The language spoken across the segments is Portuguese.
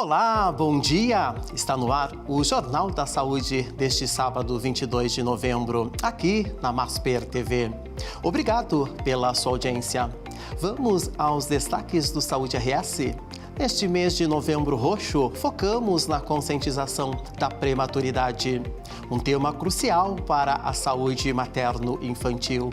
Olá, bom dia! Está no ar o Jornal da Saúde deste sábado, 22 de novembro, aqui na Masper TV. Obrigado pela sua audiência. Vamos aos destaques do Saúde RS. Neste mês de Novembro Roxo, focamos na conscientização da prematuridade, um tema crucial para a saúde materno-infantil.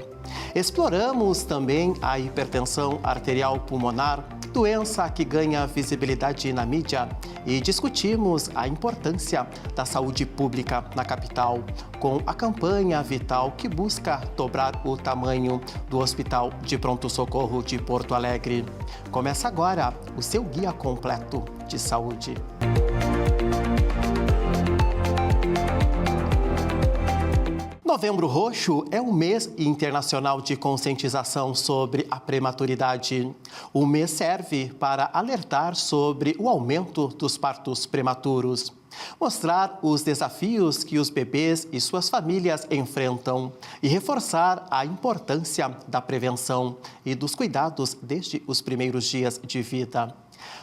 Exploramos também a hipertensão arterial pulmonar, doença que ganha visibilidade na mídia, e discutimos a importância da saúde pública na capital, com a campanha Vital que busca dobrar o tamanho do Hospital de Pronto-Socorro de Porto Alegre. Começa agora o seu guia completo de saúde. Novembro Roxo é um mês internacional de conscientização sobre a prematuridade. O mês serve para alertar sobre o aumento dos partos prematuros, mostrar os desafios que os bebês e suas famílias enfrentam e reforçar a importância da prevenção e dos cuidados desde os primeiros dias de vida.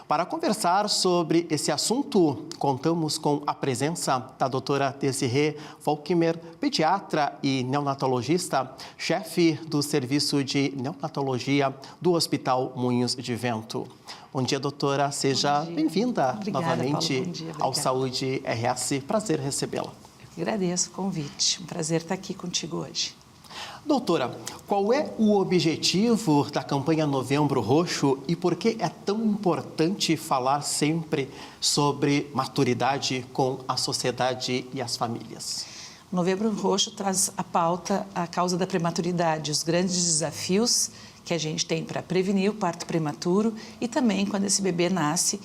Para conversar sobre esse assunto, contamos com a presença da doutora Desirê Volkmer, pediatra e neonatologista, chefe do Serviço de Neonatologia do Hospital Moinhos de Vento. Bom dia, doutora. Seja bem-vinda novamente ao Saúde RS. Prazer recebê-la. Eu agradeço o convite. Um prazer estar aqui contigo hoje. Doutora, qual é o objetivo da campanha Novembro Roxo e por que é tão importante falar sempre sobre maturidade com a sociedade e as famílias? O Novembro Roxo traz à pauta a causa da prematuridade, os grandes desafios que a gente tem para prevenir o parto prematuro e também quando esse bebê nasce,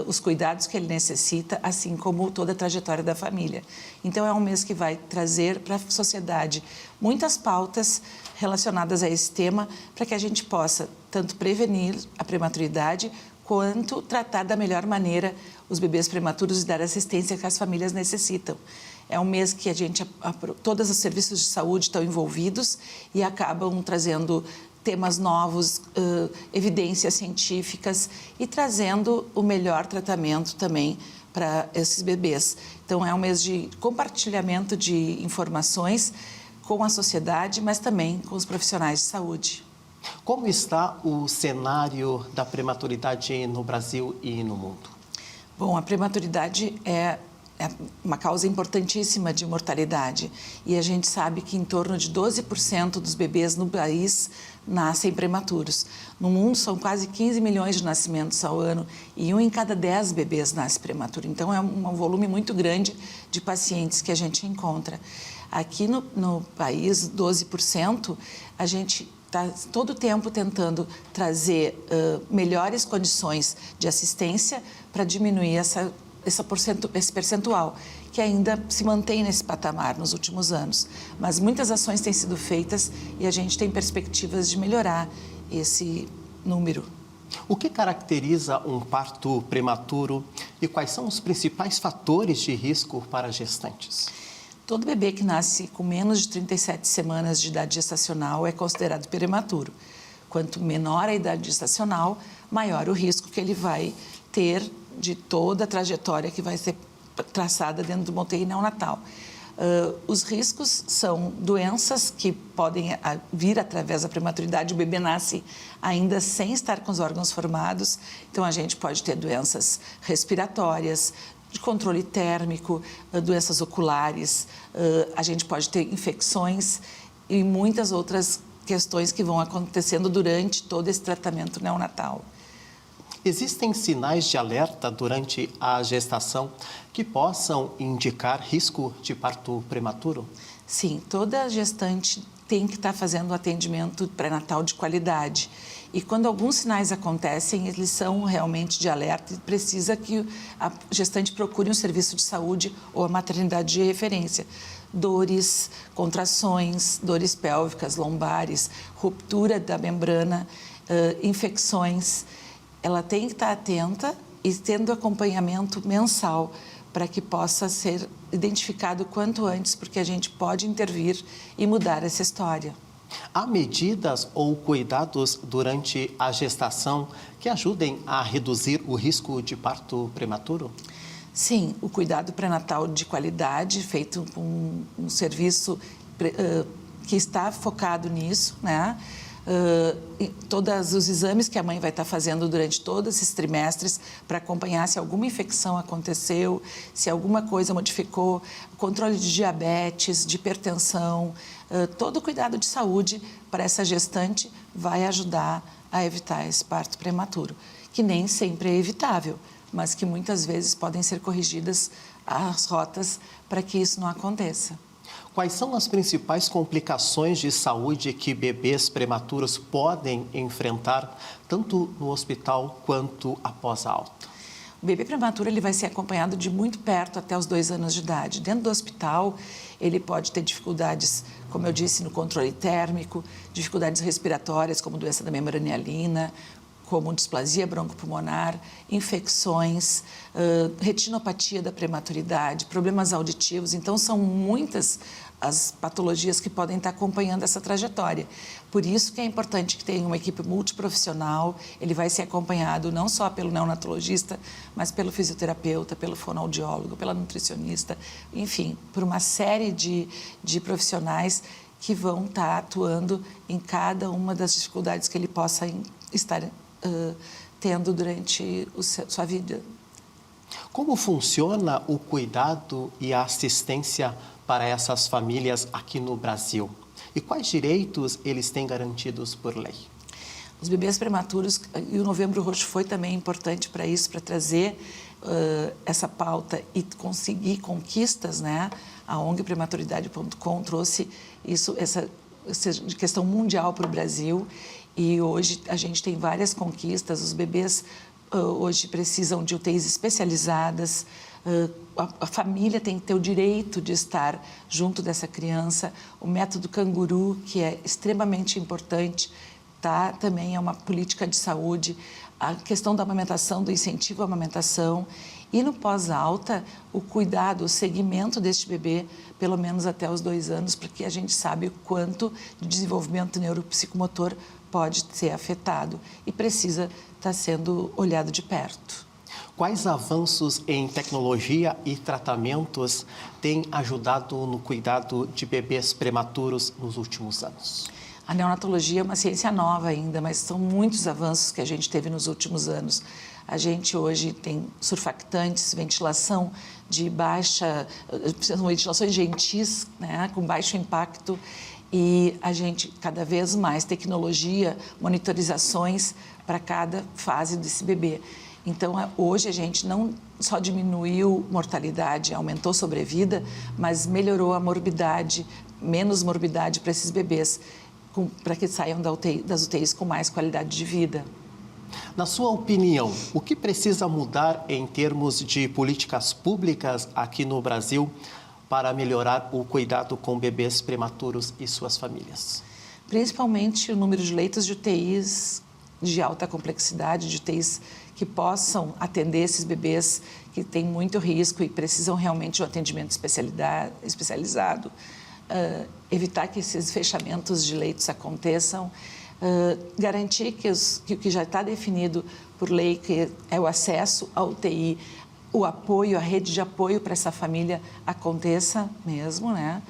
os cuidados que ele necessita, assim como toda a trajetória da família. Então, é um mês que vai trazer para a sociedade muitas pautas relacionadas a esse tema para que a gente possa tanto prevenir a prematuridade quanto tratar da melhor maneira os bebês prematuros e dar assistência que as famílias necessitam. É um mês que todos os serviços de saúde estão envolvidos e acabam trazendo temas novos, evidências científicas e trazendo o melhor tratamento também para esses bebês. Então, é um mês de compartilhamento de informações com a sociedade, mas também com os profissionais de saúde. Como está o cenário da prematuridade no Brasil e no mundo? Bom, a prematuridade é uma causa importantíssima de mortalidade e a gente sabe que em torno de 12% dos bebês no país nascem prematuros. No mundo são quase 15 milhões de nascimentos ao ano e 1 em cada 10 bebês nasce prematuro. Então é um volume muito grande de pacientes que a gente encontra. Aqui no país, 12%, a gente está todo o tempo tentando trazer melhores condições de assistência para diminuir esse percentual, que ainda se mantém nesse patamar nos últimos anos. Mas muitas ações têm sido feitas e a gente tem perspectivas de melhorar esse número. O que caracteriza um parto prematuro e quais são os principais fatores de risco para gestantes? Todo bebê que nasce com menos de 37 semanas de idade gestacional é considerado prematuro. Quanto menor a idade gestacional, maior o risco que ele vai ter de toda a trajetória que vai ser traçada dentro do UTI neonatal. Os riscos são doenças que podem vir através da prematuridade. O bebê nasce ainda sem estar com os órgãos formados, então a gente pode ter doenças respiratórias, de controle térmico, doenças oculares, a gente pode ter infecções e muitas outras questões que vão acontecendo durante todo esse tratamento neonatal. Existem sinais de alerta durante a gestação que possam indicar risco de parto prematuro? Sim, toda gestante tem que estar fazendo um atendimento pré-natal de qualidade. E quando alguns sinais acontecem, eles são realmente de alerta e precisa que a gestante procure um serviço de saúde ou a maternidade de referência. Dores, contrações, dores pélvicas, lombares, ruptura da membrana, infecções. Ela tem que estar atenta e tendo acompanhamento mensal para que possa ser identificado quanto antes, porque a gente pode intervir e mudar essa história. Há medidas ou cuidados durante a gestação que ajudem a reduzir o risco de parto prematuro? Sim, o cuidado pré-natal de qualidade, feito com um serviço que está focado nisso, né? Todos os exames que a mãe vai estar fazendo durante todos esses trimestres para acompanhar se alguma infecção aconteceu, se alguma coisa modificou, controle de diabetes, de hipertensão, todo o cuidado de saúde para essa gestante vai ajudar a evitar esse parto prematuro, que nem sempre é evitável, mas que muitas vezes podem ser corrigidas as rotas para que isso não aconteça. Quais são as principais complicações de saúde que bebês prematuros podem enfrentar, tanto no hospital quanto após a alta? O bebê prematuro ele vai ser acompanhado de muito perto até os 2 anos de idade. Dentro do hospital, ele pode ter dificuldades, como eu disse, no controle térmico, dificuldades respiratórias, como doença da membrana hialina, como displasia broncopulmonar, infecções, retinopatia da prematuridade, problemas auditivos. Então, são muitas as patologias que podem estar acompanhando essa trajetória. Por isso que é importante que tenha uma equipe multiprofissional, ele vai ser acompanhado não só pelo neonatologista, mas pelo fisioterapeuta, pelo fonoaudiólogo, pela nutricionista, enfim, por uma série de profissionais que vão estar atuando em cada uma das dificuldades que ele possa estar tendo durante sua vida. Como funciona o cuidado e a assistência para essas famílias aqui no Brasil? E quais direitos eles têm garantidos por lei? Os bebês prematuros, e o Novembro Roxo foi também importante para isso, para trazer essa pauta e conseguir conquistas, né? A ONG Prematuridade.com trouxe essa questão mundial para o Brasil e hoje a gente tem várias conquistas. Os bebês hoje precisam de UTIs especializadas, a família tem que ter o direito de estar junto dessa criança. O método canguru, que é extremamente importante, também é uma política de saúde. A questão da amamentação, do incentivo à amamentação. E no pós-alta, o cuidado, o segmento deste bebê, pelo menos até os 2 anos, porque a gente sabe o quanto de desenvolvimento neuropsicomotor pode ser afetado e precisa estar sendo olhado de perto. Quais avanços em tecnologia e tratamentos têm ajudado no cuidado de bebês prematuros nos últimos anos? A neonatologia é uma ciência nova ainda, mas são muitos avanços que a gente teve nos últimos anos. A gente hoje tem surfactantes, ventilação de ventilações gentis, né, com baixo impacto, e a gente cada vez mais tecnologia, monitorizações para cada fase desse bebê. Então, hoje a gente não só diminuiu mortalidade, aumentou sobrevida, mas melhorou a morbidade, menos morbidade para esses bebês, para que saiam das UTIs com mais qualidade de vida. Na sua opinião, o que precisa mudar em termos de políticas públicas aqui no Brasil para melhorar o cuidado com bebês prematuros e suas famílias? Principalmente o número de leitos de UTIs de alta complexidade, de UTIs que possam atender esses bebês que têm muito risco e precisam realmente de um atendimento especializado, evitar que esses fechamentos de leitos aconteçam, garantir que o que já está definido por lei, que é o acesso à UTI, o apoio, a rede de apoio para essa família aconteça mesmo, né?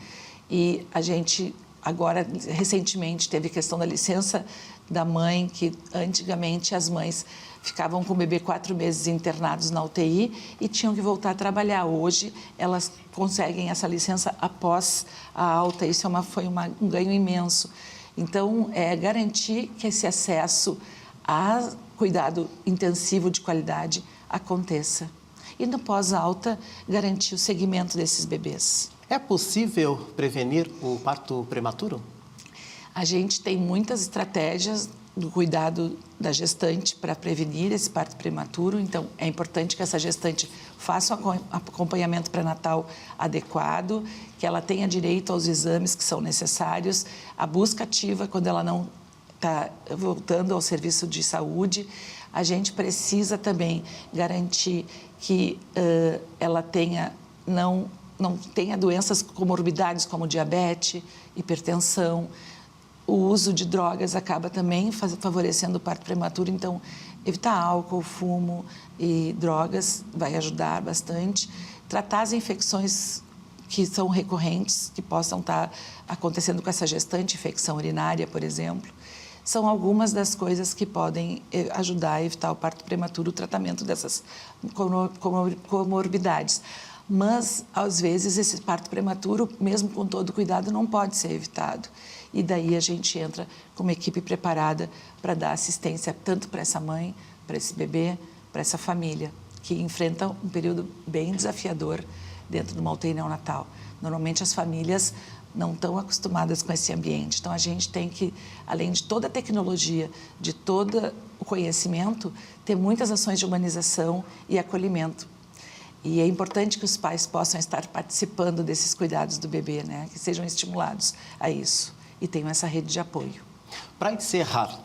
E a gente agora, recentemente, teve a questão da licença da mãe, que antigamente as mães ficavam com o bebê 4 meses internados na UTI e tinham que voltar a trabalhar. Hoje, elas conseguem essa licença após a alta. Isso foi um ganho imenso. Então, garantir que esse acesso a cuidado intensivo de qualidade aconteça. E no pós-alta, garantir o segmento desses bebês. É possível prevenir o parto prematuro? A gente tem muitas estratégias do cuidado da gestante para prevenir esse parto prematuro. Então, é importante que essa gestante faça um acompanhamento pré-natal adequado, que ela tenha direito aos exames que são necessários, a busca ativa quando ela não está voltando ao serviço de saúde. A gente precisa também garantir que ela não tenha doenças comorbidades como diabetes, hipertensão, O uso de drogas acaba também favorecendo o parto prematuro, então evitar álcool, fumo e drogas vai ajudar bastante. Tratar as infecções que são recorrentes, que possam estar acontecendo com essa gestante, infecção urinária, por exemplo, são algumas das coisas que podem ajudar a evitar o parto prematuro, o tratamento dessas comorbidades. Mas, às vezes, esse parto prematuro, mesmo com todo cuidado, não pode ser evitado. E daí a gente entra com uma equipe preparada para dar assistência tanto para essa mãe, para esse bebê, para essa família, que enfrenta um período bem desafiador dentro de uma UTI neonatal. Normalmente as famílias não estão acostumadas com esse ambiente. Então a gente tem que, além de toda a tecnologia, de todo o conhecimento, ter muitas ações de humanização e acolhimento. E é importante que os pais possam estar participando desses cuidados do bebê, né? Que sejam estimulados a isso e tenham essa rede de apoio. Para encerrar,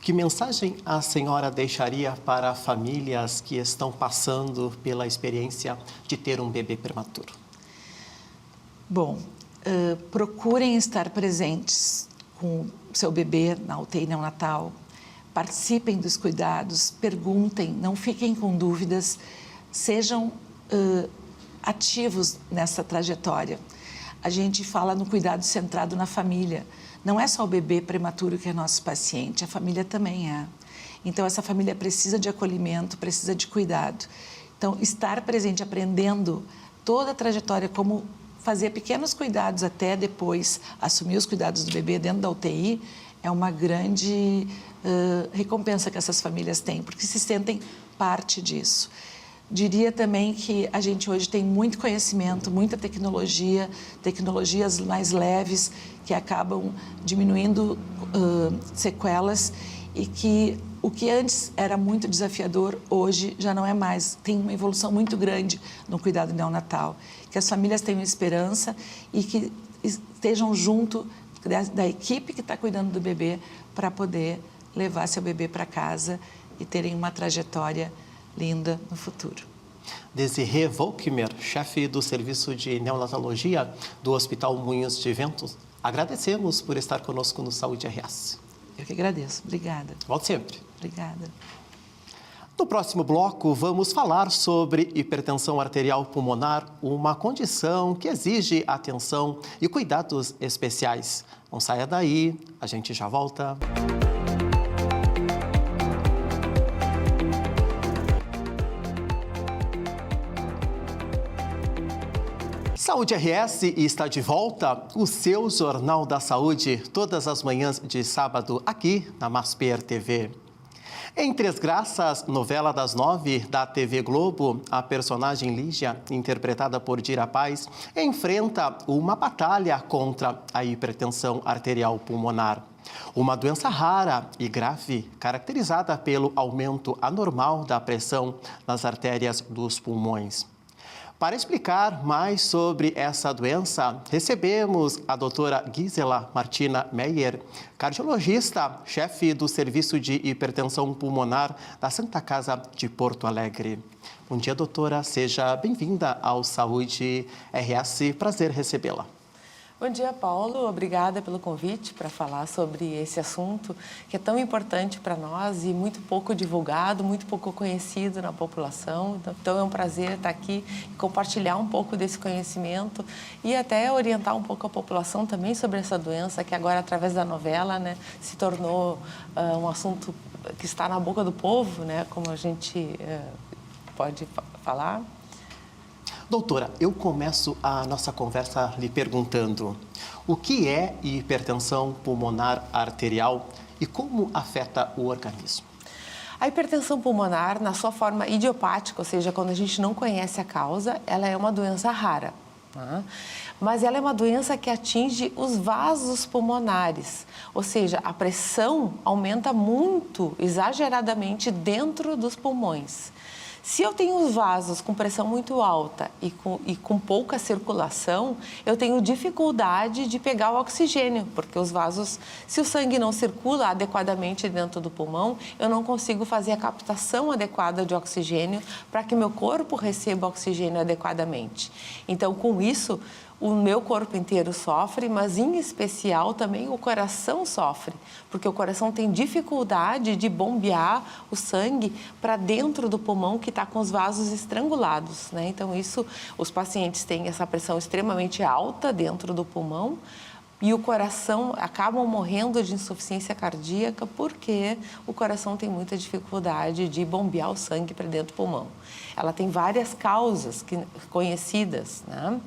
que mensagem a senhora deixaria para famílias que estão passando pela experiência de ter um bebê prematuro? Bom, procurem estar presentes com o seu bebê na UTI neonatal, participem dos cuidados, perguntem, não fiquem com dúvidas, sejam ativos nessa trajetória. A gente fala no cuidado centrado na família. Não é só o bebê prematuro que é nosso paciente, a família também é. Então, essa família precisa de acolhimento, precisa de cuidado. Então, estar presente, aprendendo toda a trajetória, como fazer pequenos cuidados até depois assumir os cuidados do bebê dentro da UTI, é uma grande recompensa que essas famílias têm, porque se sentem parte disso. Diria também que a gente hoje tem muito conhecimento, muita tecnologia, tecnologias mais leves que acabam diminuindo sequelas e que o que antes era muito desafiador, hoje já não é mais. Tem uma evolução muito grande no cuidado neonatal. Que as famílias tenham esperança e que estejam junto da equipe que está cuidando do bebê para poder levar seu bebê para casa e terem uma trajetória linda no futuro. Desirê Volkmer, chefe do Serviço de Neonatologia do Hospital Moinhos de Vento, agradecemos por estar conosco no Saúde RS. Eu que agradeço. Obrigada. Volte sempre. Obrigada. No próximo bloco, vamos falar sobre hipertensão arterial pulmonar, uma condição que exige atenção e cuidados especiais. Não saia daí, a gente já volta. Saúde RS está de volta, o seu Jornal da Saúde, todas as manhãs de sábado, aqui na Masper TV. Em Três Graças, novela das 9 da TV Globo, a personagem Lígia, interpretada por Dira Paz, enfrenta uma batalha contra a hipertensão arterial pulmonar. Uma doença rara e grave, caracterizada pelo aumento anormal da pressão nas artérias dos pulmões. Para explicar mais sobre essa doença, recebemos a doutora Gisela Martina Meyer, cardiologista, chefe do Serviço de Hipertensão Pulmonar da Santa Casa de Porto Alegre. Bom dia, doutora. Seja bem-vinda ao Saúde RS. Prazer recebê-la. Bom dia, Paulo. Obrigada pelo convite para falar sobre esse assunto que é tão importante para nós e muito pouco divulgado, muito pouco conhecido na população. Então, é um prazer estar aqui e compartilhar um pouco desse conhecimento e até orientar um pouco a população também sobre essa doença que agora, através da novela, né, se tornou um assunto que está na boca do povo, né, como a gente pode falar. Doutora, eu começo a nossa conversa lhe perguntando o que é hipertensão pulmonar arterial e como afeta o organismo? A hipertensão pulmonar, na sua forma idiopática, ou seja, quando a gente não conhece a causa, ela é uma doença rara. Tá? Mas ela é uma doença que atinge os vasos pulmonares, ou seja, a pressão aumenta muito, exageradamente, dentro dos pulmões. Se eu tenho os vasos com pressão muito alta e com pouca circulação, eu tenho dificuldade de pegar o oxigênio, porque os vasos, se o sangue não circula adequadamente dentro do pulmão, eu não consigo fazer a captação adequada de oxigênio para que meu corpo receba oxigênio adequadamente. Então, com isso, o meu corpo inteiro sofre, mas em especial também o coração sofre, porque o coração tem dificuldade de bombear o sangue para dentro do pulmão que está com os vasos estrangulados, né? Então os pacientes têm essa pressão extremamente alta dentro do pulmão e o coração acabam morrendo de insuficiência cardíaca porque o coração tem muita dificuldade de bombear o sangue para dentro do pulmão. Ela tem várias causas conhecidas, né?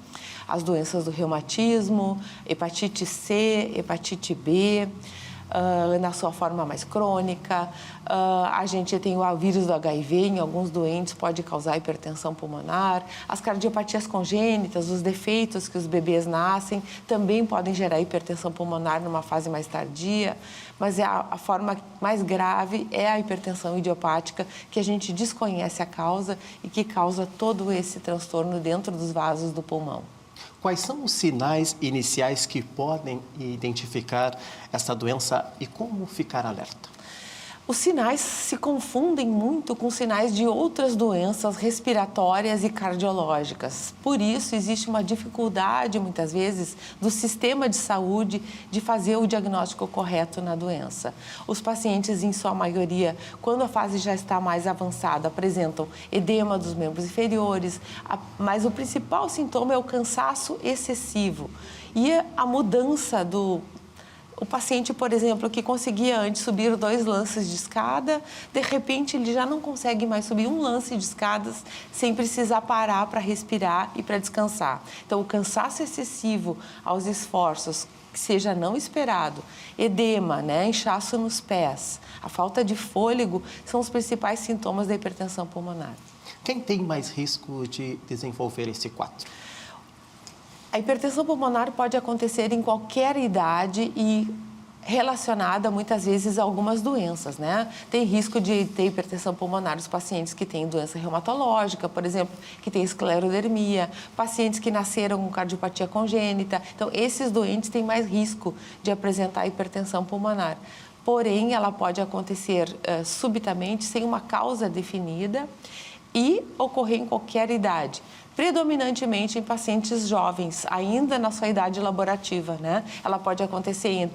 As doenças do reumatismo, hepatite C, hepatite B, na sua forma mais crônica. A gente tem o vírus do HIV, em alguns doentes pode causar hipertensão pulmonar. As cardiopatias congênitas, os defeitos que os bebês nascem, também podem gerar hipertensão pulmonar numa fase mais tardia. Mas a forma mais grave é a hipertensão idiopática, que a gente desconhece a causa e que causa todo esse transtorno dentro dos vasos do pulmão. Quais são os sinais iniciais que podem identificar essa doença e como ficar alerta? Os sinais se confundem muito com sinais de outras doenças respiratórias e cardiológicas. Por isso, existe uma dificuldade, muitas vezes, do sistema de saúde de fazer o diagnóstico correto na doença. Os pacientes, em sua maioria, quando a fase já está mais avançada, apresentam edema dos membros inferiores, mas o principal sintoma é o cansaço excessivo e a mudança O paciente, por exemplo, que conseguia antes subir 2 lances de escada, de repente ele já não consegue mais subir um lance de escadas sem precisar parar para respirar e para descansar. Então, o cansaço excessivo aos esforços, que seja não esperado, edema, né, inchaço nos pés, a falta de fôlego são os principais sintomas da hipertensão pulmonar. Quem tem mais risco de desenvolver esse quadro? A hipertensão pulmonar pode acontecer em qualquer idade e relacionada muitas vezes a algumas doenças, né? Tem risco de ter hipertensão pulmonar os pacientes que têm doença reumatológica, por exemplo, que têm esclerodermia, pacientes que nasceram com cardiopatia congênita. Então, esses doentes têm mais risco de apresentar hipertensão pulmonar. Porém, ela pode acontecer subitamente, sem uma causa definida e ocorrer em qualquer idade. Predominantemente em pacientes jovens, ainda na sua idade laborativa, né? Ela pode acontecer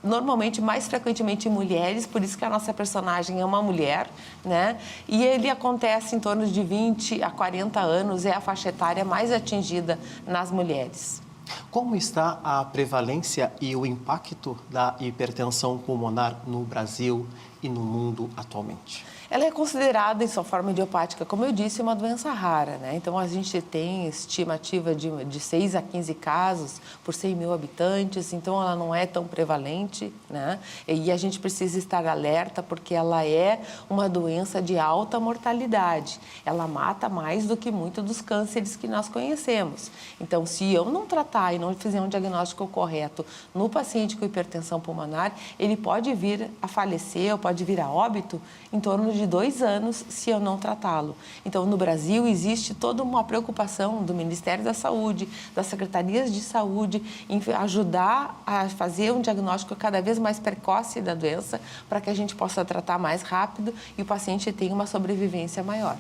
normalmente, mais frequentemente em mulheres, por isso que a nossa personagem é uma mulher, né? E ele acontece em torno de 20 a 40 anos, é a faixa etária mais atingida nas mulheres. Como está a prevalência e o impacto da hipertensão pulmonar no Brasil e no mundo atualmente? Ela é considerada, em sua forma idiopática, como eu disse, uma doença rara, né? Então, a gente tem estimativa de 6 a 15 casos por 100 mil habitantes, então ela não é tão prevalente, né? E a gente precisa estar alerta porque ela é uma doença de alta mortalidade. Ela mata mais do que muitos dos cânceres que nós conhecemos. Então, se eu não tratar e não fizer um diagnóstico correto no paciente com hipertensão pulmonar, ele pode vir a falecer ou pode vir a óbito em torno de 2 anos se eu não tratá-lo. Então, no Brasil, existe toda uma preocupação do Ministério da Saúde, das secretarias de saúde, em ajudar a fazer um diagnóstico cada vez mais precoce da doença, para que a gente possa tratar mais rápido e o paciente tenha uma sobrevivência maior.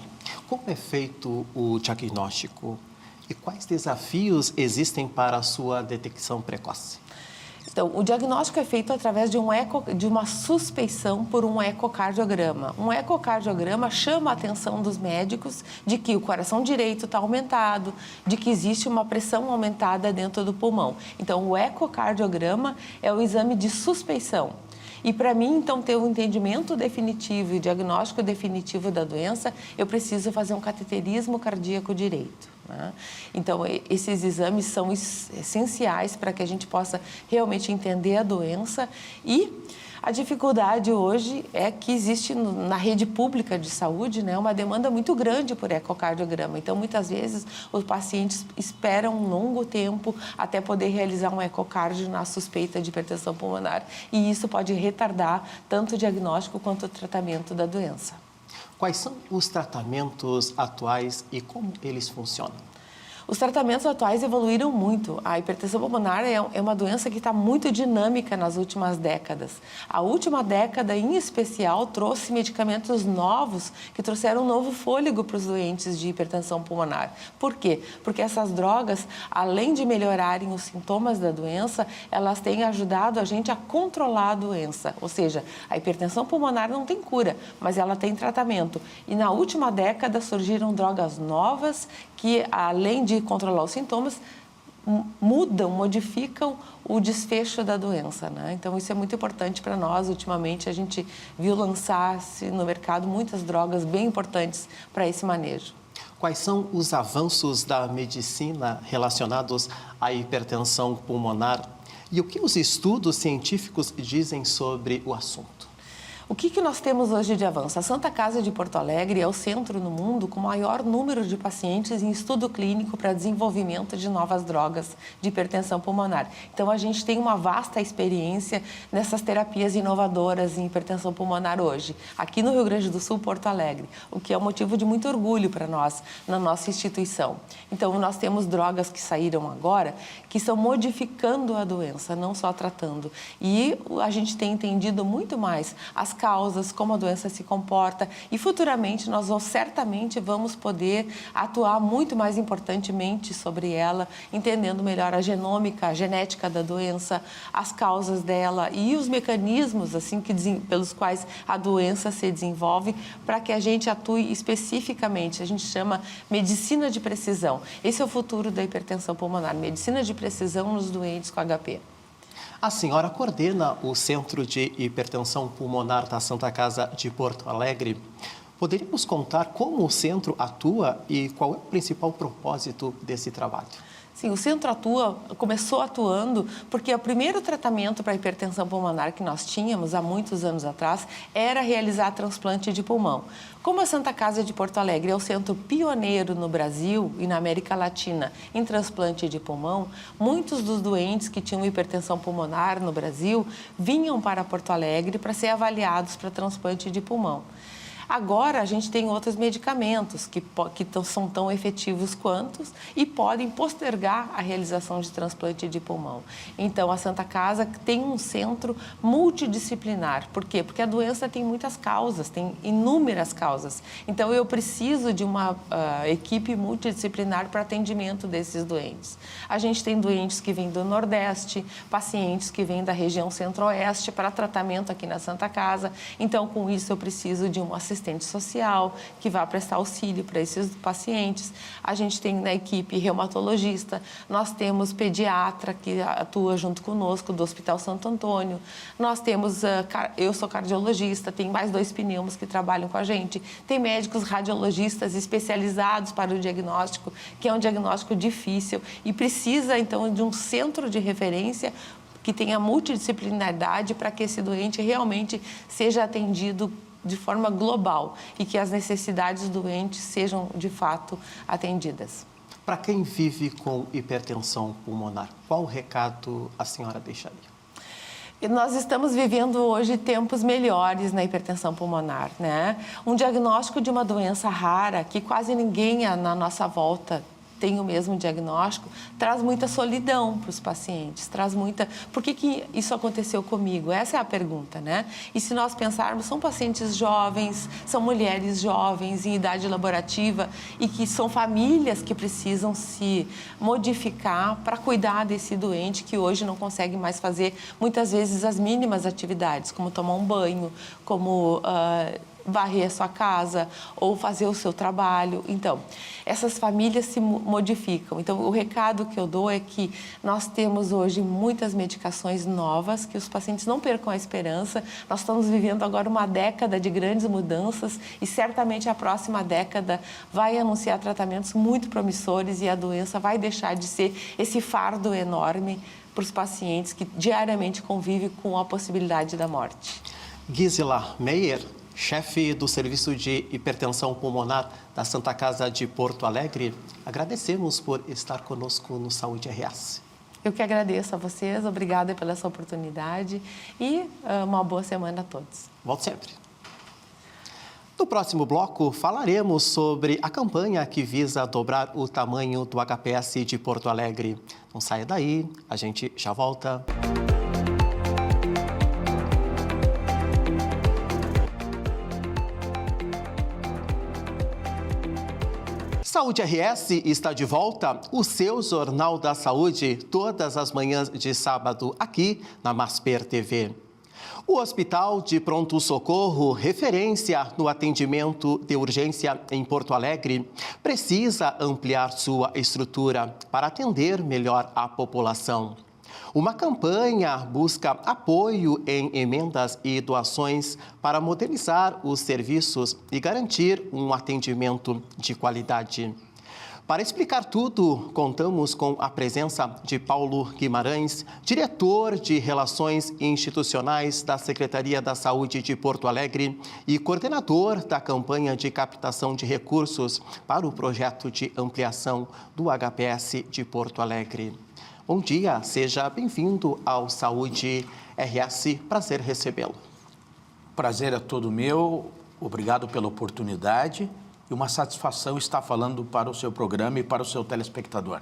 Como é feito o diagnóstico e quais desafios existem para a sua detecção precoce? Então, o diagnóstico é feito através de uma suspeição por um ecocardiograma. Um ecocardiograma chama a atenção dos médicos de que o coração direito está aumentado, de que existe uma pressão aumentada dentro do pulmão. Então, o ecocardiograma é o exame de suspeição. E para mim, então, ter o entendimento definitivo e o diagnóstico definitivo da doença, eu preciso fazer um cateterismo cardíaco direito. Né? Então, esses exames são essenciais para que a gente possa realmente entender a doença e a dificuldade hoje é que existe na rede pública de saúde, né, uma demanda muito grande por ecocardiograma. Então, muitas vezes, os pacientes esperam um longo tempo até poder realizar um ecocardio na suspeita de hipertensão pulmonar e isso pode retardar tanto o diagnóstico quanto o tratamento da doença. Quais são os tratamentos atuais e como eles funcionam? Os tratamentos atuais evoluíram muito. A hipertensão pulmonar é uma doença que está muito dinâmica nas últimas décadas. A última década, em especial, trouxe medicamentos novos que trouxeram um novo fôlego para os doentes de hipertensão pulmonar. Por quê? Porque essas drogas, além de melhorarem os sintomas da doença, elas têm ajudado a gente a controlar a doença. Ou seja, a hipertensão pulmonar não tem cura, mas ela tem tratamento. E na última década surgiram drogas novas que, além de controlar os sintomas, modificam o desfecho da doença, né? Então, isso é muito importante para nós. Ultimamente, a gente viu lançar-se no mercado muitas drogas bem importantes para esse manejo. Quais são os avanços da medicina relacionados à hipertensão pulmonar e o que os estudos científicos dizem sobre o assunto? O que nós temos hoje de avanço? A Santa Casa de Porto Alegre é o centro no mundo com o maior número de pacientes em estudo clínico para desenvolvimento de novas drogas de hipertensão pulmonar. Então, a gente tem uma vasta experiência nessas terapias inovadoras em hipertensão pulmonar hoje, aqui no Rio Grande do Sul, Porto Alegre, o que é um motivo de muito orgulho para nós, na nossa instituição. Então, nós temos drogas que saíram agora, que estão modificando a doença, não só tratando. E a gente tem entendido muito mais as causas, como a doença se comporta e futuramente nós certamente vamos poder atuar muito mais importantemente sobre ela, entendendo melhor a genômica, a genética da doença, as causas dela e os mecanismos assim pelos quais a doença se desenvolve, para que a gente atue especificamente. A gente chama medicina de precisão. Esse é o futuro da hipertensão pulmonar, medicina de precisão nos doentes com HP. A senhora coordena o Centro de Hipertensão Pulmonar da Santa Casa de Porto Alegre. Poderíamos contar como o centro atua e qual é o principal propósito desse trabalho? Sim, o centro começou atuando porque o primeiro tratamento para a hipertensão pulmonar que nós tínhamos há muitos anos atrás era realizar transplante de pulmão. Como a Santa Casa de Porto Alegre é o centro pioneiro no Brasil e na América Latina em transplante de pulmão, muitos dos doentes que tinham hipertensão pulmonar no Brasil vinham para Porto Alegre para ser avaliados para transplante de pulmão. Agora, a gente tem outros medicamentos que são tão efetivos quanto e podem postergar a realização de transplante de pulmão. Então, a Santa Casa tem um centro multidisciplinar. Por quê? Porque a doença tem muitas causas, tem inúmeras causas. Então, eu preciso de uma equipe multidisciplinar para atendimento desses doentes. A gente tem doentes que vêm do Nordeste, pacientes que vêm da região Centro-Oeste para tratamento aqui na Santa Casa. Então, com isso, eu preciso de um assistente social que vai prestar auxílio para esses pacientes. A gente tem na equipe reumatologista, nós temos pediatra que atua junto conosco do Hospital Santo Antônio, nós temos, eu sou cardiologista, tem mais 2 pneumos que trabalham com a gente, tem médicos radiologistas especializados para o diagnóstico, que é um diagnóstico difícil e precisa então de um centro de referência que tenha multidisciplinaridade para que esse doente realmente seja atendido de forma global e que as necessidades do doente sejam, de fato, atendidas. Para quem vive com hipertensão pulmonar, qual recado a senhora deixaria? Nós estamos vivendo hoje tempos melhores na hipertensão pulmonar, né? Um diagnóstico de uma doença rara que quase ninguém na nossa volta tem o mesmo diagnóstico, traz muita solidão para os pacientes, traz muita... Por que isso aconteceu comigo? Essa é a pergunta, né? E se nós pensarmos, são pacientes jovens, são mulheres jovens em idade laborativa e que são famílias que precisam se modificar para cuidar desse doente que hoje não consegue mais fazer, muitas vezes, as mínimas atividades, como tomar um banho, como... varrer a sua casa ou fazer o seu trabalho. Então, essas famílias se modificam. Então, o recado que eu dou é que nós temos hoje muitas medicações novas, que os pacientes não percam a esperança. Nós estamos vivendo agora uma década de grandes mudanças e certamente a próxima década vai anunciar tratamentos muito promissores e a doença vai deixar de ser esse fardo enorme para os pacientes que diariamente convivem com a possibilidade da morte. Gisela Meyer, chefe do Serviço de Hipertensão Pulmonar da Santa Casa de Porto Alegre, agradecemos por estar conosco no Saúde RS. Eu que agradeço a vocês, obrigada pela essa oportunidade e uma boa semana a todos. Volte sempre. No próximo bloco, falaremos sobre a campanha que visa dobrar o tamanho do HPS de Porto Alegre. Não saia daí, a gente já volta. Saúde RS está de volta, o seu Jornal da Saúde, todas as manhãs de sábado, aqui na Masper TV. O Hospital de Pronto Socorro, referência no atendimento de urgência em Porto Alegre, precisa ampliar sua estrutura para atender melhor a população. Uma campanha busca apoio em emendas e doações para modernizar os serviços e garantir um atendimento de qualidade. Para explicar tudo, contamos com a presença de Paulo Guimarães, diretor de Relações Institucionais da Secretaria da Saúde de Porto Alegre e coordenador da campanha de captação de recursos para o projeto de ampliação do HPS de Porto Alegre. Bom dia, seja bem-vindo ao Saúde RS, prazer recebê-lo. Prazer é todo meu, obrigado pela oportunidade e uma satisfação estar falando para o seu programa e para o seu telespectador.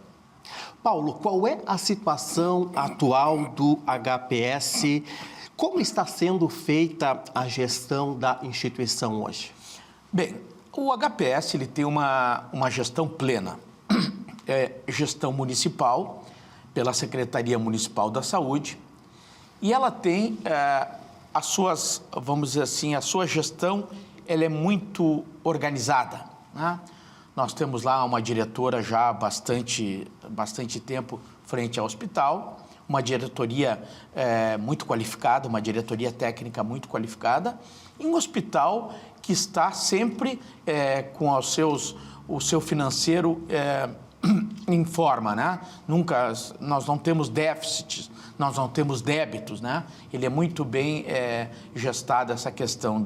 Paulo, qual é a situação atual do HPS? Como está sendo feita a gestão da instituição hoje? Bem, o HPS ele tem uma gestão plena, gestão municipal, pela Secretaria Municipal da Saúde, e ela tem as suas, vamos dizer assim, a sua gestão, ela é muito organizada, né? Nós temos lá uma diretora já há bastante tempo frente ao hospital, uma diretoria muito qualificada, uma diretoria técnica muito qualificada, e um hospital que está sempre com o seu financeiro em forma, né? Nós não temos déficits, nós não temos débitos, né? Ele é muito bem gestado essa questão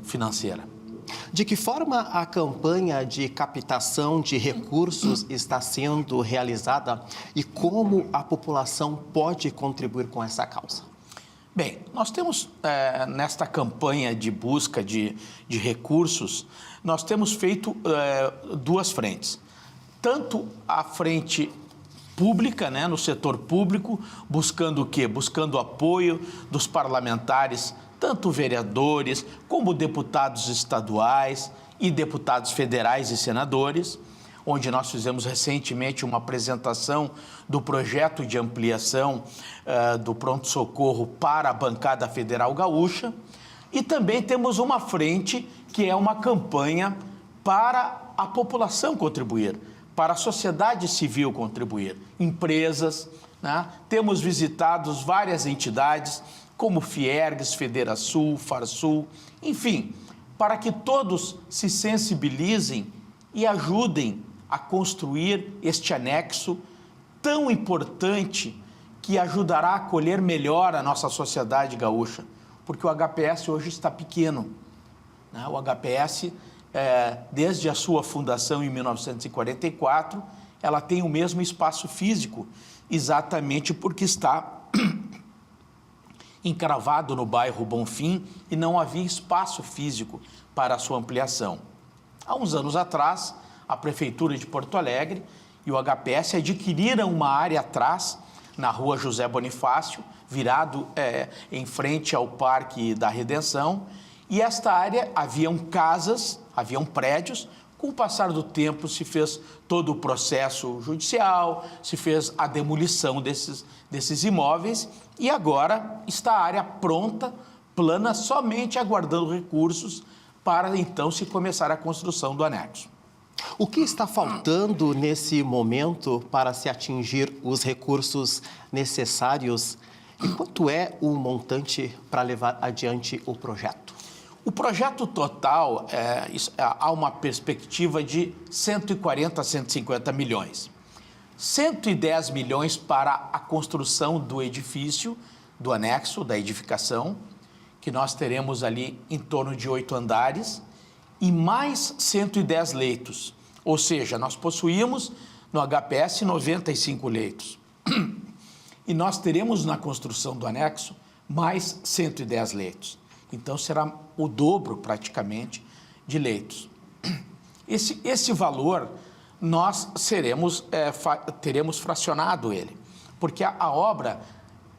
financeira. De que forma a campanha de captação de recursos está sendo realizada e como a população pode contribuir com essa causa? Bem, nós temos, nesta campanha de busca de recursos, nós temos feito duas frentes. Tanto a frente pública, né, no setor público, buscando o quê? Buscando o apoio dos parlamentares, tanto vereadores como deputados estaduais e deputados federais e senadores, onde nós fizemos recentemente uma apresentação do projeto de ampliação do pronto-socorro para a bancada federal gaúcha. E também temos uma frente que é uma campanha para a população contribuir, para a sociedade civil contribuir, empresas, né? Temos visitado várias entidades, como Fiergs, Federasul, Farsul, enfim, para que todos se sensibilizem e ajudem a construir este anexo tão importante que ajudará a acolher melhor a nossa sociedade gaúcha, porque o HPS hoje está pequeno, né? O HPS, desde a sua fundação em 1944, ela tem o mesmo espaço físico, exatamente porque está encravado no bairro Bonfim e não havia espaço físico para a sua ampliação. Há uns anos atrás, a Prefeitura de Porto Alegre e o HPS adquiriram uma área atrás, na rua José Bonifácio, virado em frente ao Parque da Redenção, e esta área haviam casas, haviam prédios. Com o passar do tempo se fez todo o processo judicial, se fez a demolição desses imóveis e agora está a área pronta, plana, somente aguardando recursos para então se começar a construção do anexo. O que está faltando nesse momento para se atingir os recursos necessários e quanto é o montante para levar adiante o projeto? O projeto total, há uma perspectiva de 140 a 150 milhões. 110 milhões para a construção do edifício, do anexo, da edificação, que nós teremos ali em torno de 8 andares, e mais 110 leitos. Ou seja, nós possuímos no HPS 95 leitos. E nós teremos na construção do anexo mais 110 leitos. Então, será o dobro, praticamente, de leitos. Esse valor, nós teremos fracionado ele, porque a obra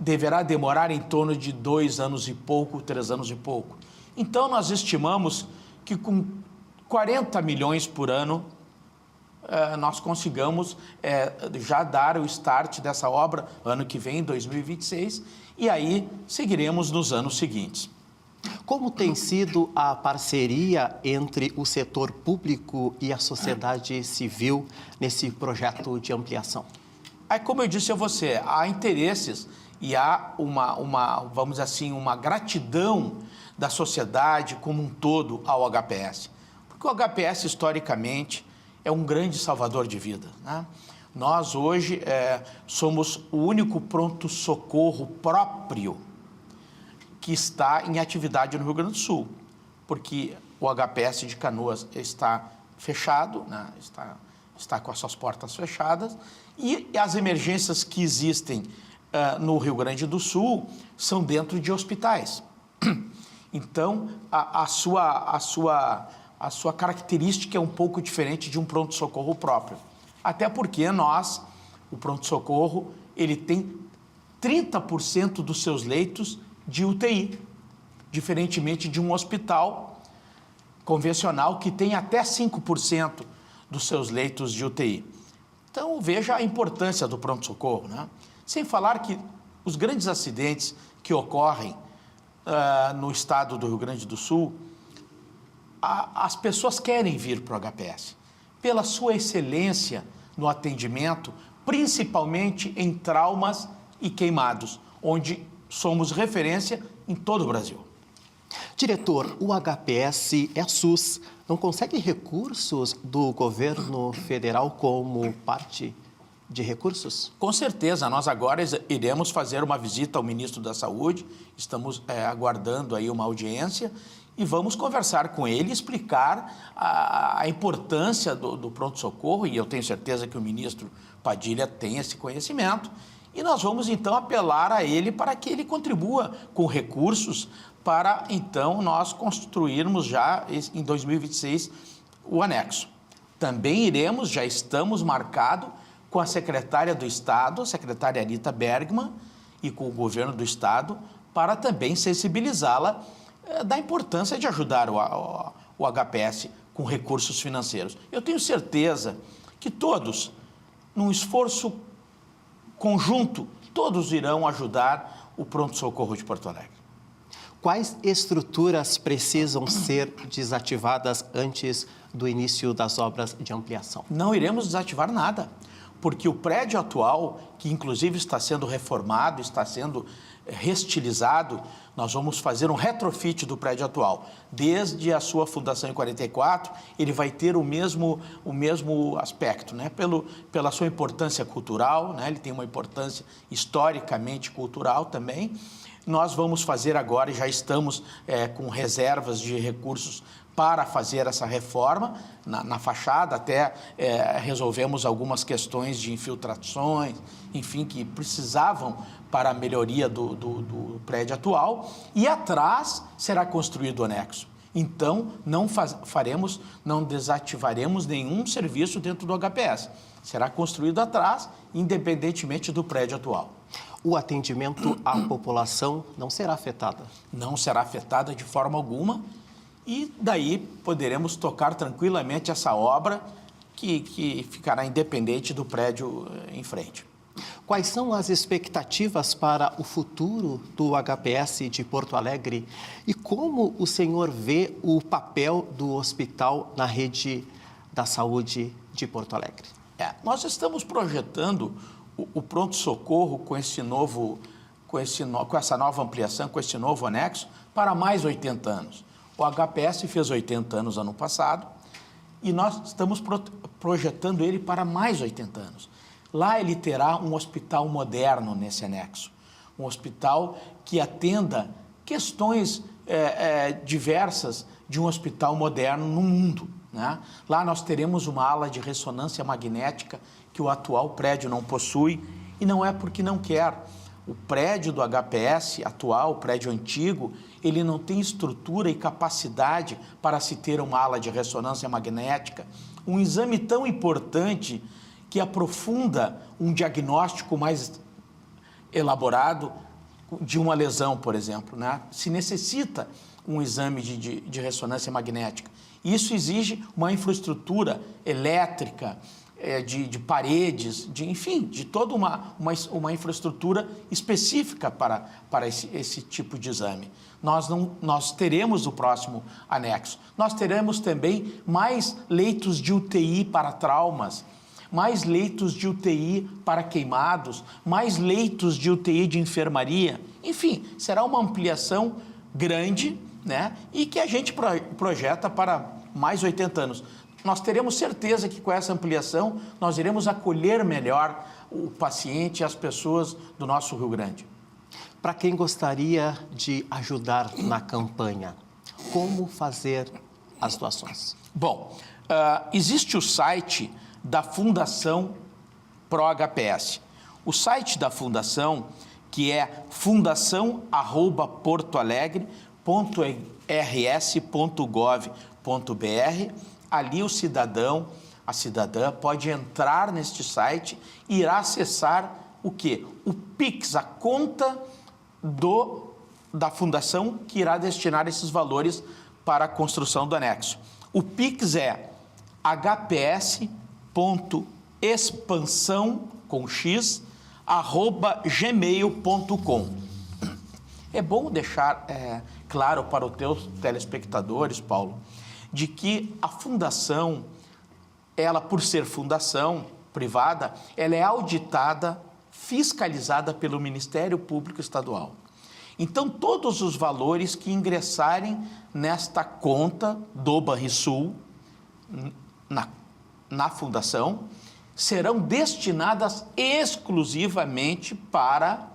deverá demorar em torno de 2 anos e pouco, 3 anos e pouco. Então, nós estimamos que com 40 milhões por ano, nós consigamos já dar o start dessa obra ano que vem, 2026, e aí seguiremos nos anos seguintes. Como tem sido a parceria entre o setor público e a sociedade civil nesse projeto de ampliação? Aí, como eu disse a você, há interesses e há vamos dizer assim, uma gratidão da sociedade como um todo ao HPS. Porque o HPS, historicamente, é um grande salvador de vida, né? Nós, hoje, somos o único pronto-socorro próprio que está em atividade no Rio Grande do Sul, porque o HPS de Canoas está fechado, né? Está com as suas portas fechadas, e as emergências que existem no Rio Grande do Sul são dentro de hospitais. Então, a sua característica é um pouco diferente de um pronto-socorro próprio. Até porque o pronto-socorro, ele tem 30% dos seus leitos de UTI, diferentemente de um hospital convencional que tem até 5% dos seus leitos de UTI. Então, veja a importância do pronto-socorro, né? Sem falar que os grandes acidentes que ocorrem no estado do Rio Grande do Sul, as pessoas querem vir para o HPS pela sua excelência no atendimento, principalmente em traumas e queimados, onde somos referência em todo o Brasil. Diretor, o HPS é SUS, não consegue recursos do governo federal como parte de recursos? Com certeza, nós agora iremos fazer uma visita ao ministro da Saúde, estamos aguardando aí uma audiência e vamos conversar com ele, explicar a importância do pronto-socorro, e eu tenho certeza que o ministro Padilha tem esse conhecimento, e nós vamos então apelar a ele para que ele contribua com recursos para então nós construirmos já em 2026 o anexo. Também já estamos marcados com a secretária do Estado, a secretária Anita Bergman, e com o governo do Estado, para também sensibilizá-la da importância de ajudar o HPS com recursos financeiros. Eu tenho certeza que todos, num esforço conjunto, todos irão ajudar o pronto-socorro de Porto Alegre. Quais estruturas precisam ser desativadas antes do início das obras de ampliação? Não iremos desativar nada, porque o prédio atual, que inclusive está sendo reformado, está sendo restilizado, nós vamos fazer um retrofit do prédio atual. Desde a sua fundação em 44, ele vai ter o mesmo aspecto, né? Pela sua importância cultural, né? Ele tem uma importância historicamente cultural também. Nós vamos fazer agora, e já estamos com reservas de recursos para fazer essa reforma na fachada, até resolvemos algumas questões de infiltrações, enfim, que precisavam para a melhoria do prédio atual, e atrás será construído o anexo. Então, não desativaremos nenhum serviço dentro do HPS. Será construído atrás, independentemente do prédio atual. O atendimento à população não será afetada? Não será afetada de forma alguma, e daí poderemos tocar tranquilamente essa obra que ficará independente do prédio em frente. Quais são as expectativas para o futuro do HPS de Porto Alegre e como o senhor vê o papel do hospital na rede da saúde de Porto Alegre? Nós estamos projetando o pronto-socorro com essa nova ampliação, com esse novo anexo, para mais 80 anos. O HPS fez 80 anos ano passado e nós estamos projetando ele para mais 80 anos. Lá ele terá um hospital moderno nesse anexo, um hospital que atenda questões diversas de um hospital moderno no mundo, né? Lá nós teremos uma ala de ressonância magnética que o atual prédio não possui, e não é porque não quer. O prédio do HPS atual, o prédio antigo, ele não tem estrutura e capacidade para se ter uma ala de ressonância magnética. Um exame tão importante que aprofunda um diagnóstico mais elaborado de uma lesão, por exemplo, né? Se necessita um exame de ressonância magnética. Isso exige uma infraestrutura elétrica, de paredes, enfim, de toda uma infraestrutura específica para esse tipo de exame. Nós teremos o próximo anexo. Nós teremos também mais leitos de UTI para traumas, mais leitos de UTI para queimados, mais leitos de UTI de enfermaria. Enfim, será uma ampliação grande, né? E que a gente projeta para mais 80 anos. Nós teremos certeza que com essa ampliação nós iremos acolher melhor o paciente e as pessoas do nosso Rio Grande. Para quem gostaria de ajudar na campanha, como fazer as doações? Bom, existe o site da Fundação Pro-HPS. O site da Fundação, que é fundação@portoalegre.rs.gov.br, ali o cidadão, a cidadã pode entrar neste site e irá acessar o quê? O Pix, a conta da fundação que irá destinar esses valores para a construção do anexo. O Pix é hps.expansão@gmail.com. É bom deixar claro para os teus telespectadores, Paulo, de que a fundação, ela por ser fundação privada, ela é auditada, fiscalizada pelo Ministério Público Estadual. Então, todos os valores que ingressarem nesta conta do Banrisul, na fundação, serão destinadas exclusivamente para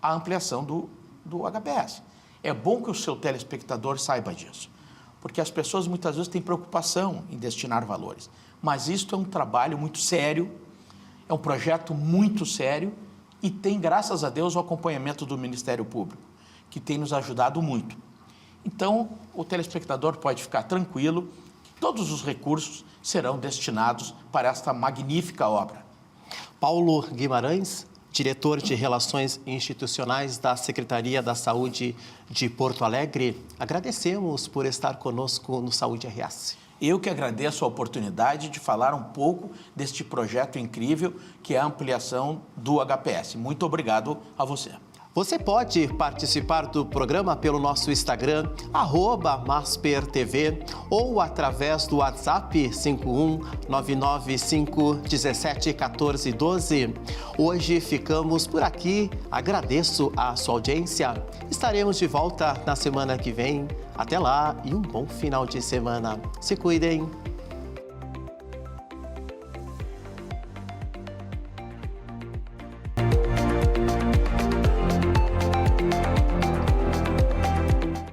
a ampliação do HPS. É bom que o seu telespectador saiba disso, porque as pessoas muitas vezes têm preocupação em destinar valores. Mas isto é um trabalho muito sério, é um projeto muito sério e tem, graças a Deus, o acompanhamento do Ministério Público, que tem nos ajudado muito. Então, o telespectador pode ficar tranquilo que todos os recursos serão destinados para esta magnífica obra. Paulo Guimarães, diretor de Relações Institucionais da Secretaria da Saúde de Porto Alegre, agradecemos por estar conosco no Saúde RS. Eu que agradeço a oportunidade de falar um pouco deste projeto incrível que é a ampliação do HPS. Muito obrigado a você. Você pode participar do programa pelo nosso Instagram, @MasperTV, ou através do WhatsApp 51995171412. Hoje ficamos por aqui. Agradeço a sua audiência. Estaremos de volta na semana que vem. Até lá e um bom final de semana. Se cuidem.